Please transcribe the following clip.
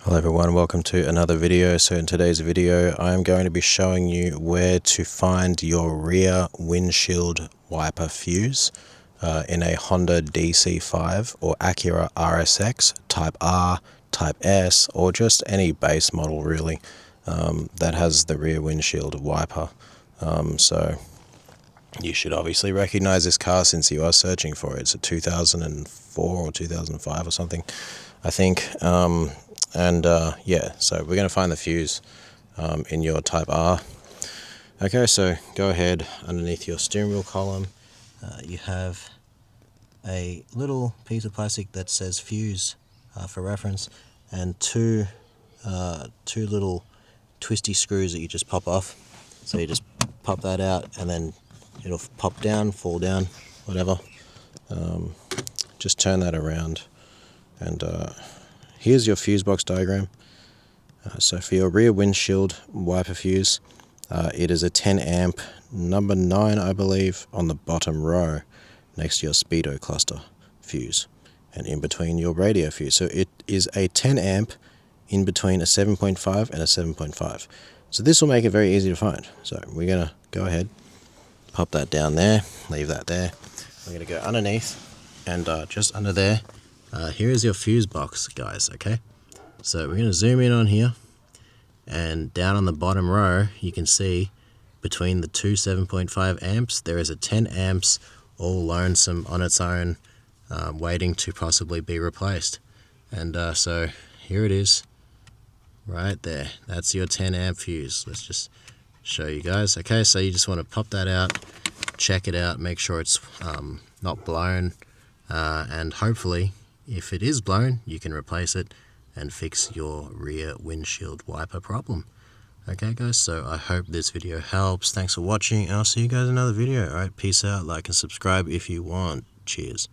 Hello everyone, welcome to another video. So in today's video I'm going to be showing you where to find your rear windshield wiper fuse in a Honda DC5 or Acura RSX Type R, Type S, or just any base model really that has the rear windshield wiper. So you should obviously recognize this car since you are searching for it. It's a 2004 or 2005 or something, I think. Yeah, so we're going to find the fuse in your Type R. Okay, so go ahead, underneath your steering wheel column, you have a little piece of plastic that says fuse for reference, and two little twisty screws that you just pop off. So you just pop that out and then it'll pop down, fall down, whatever. Just turn that around and here's your fuse box diagram. So for your rear windshield wiper fuse, it is a 10 amp number 9 I believe on the bottom row next to your speedo cluster fuse and in between your radio fuse. So it is a 10 amp in between a 7.5 and a 7.5. So this will make it very easy to find. So we're going to go ahead, pop that down there, leave that there. We're going to go underneath and just under there, here is your fuse box, guys, okay? So we're going to zoom in on here, and down on the bottom row you can see between the two 7.5 amps there is a 10 amps all lonesome on its own, waiting to possibly be replaced. And so here it is right there. That's your 10 amp fuse. Let's just show you guys. Okay, so you just want to pop that out, check it out, make sure it's not blown, and hopefully if it is blown you can replace it and fix your rear windshield wiper problem. Okay guys, so I hope this video helps. Thanks for watching, and I'll see you guys in another video. Alright, peace out, like and subscribe if you want. Cheers.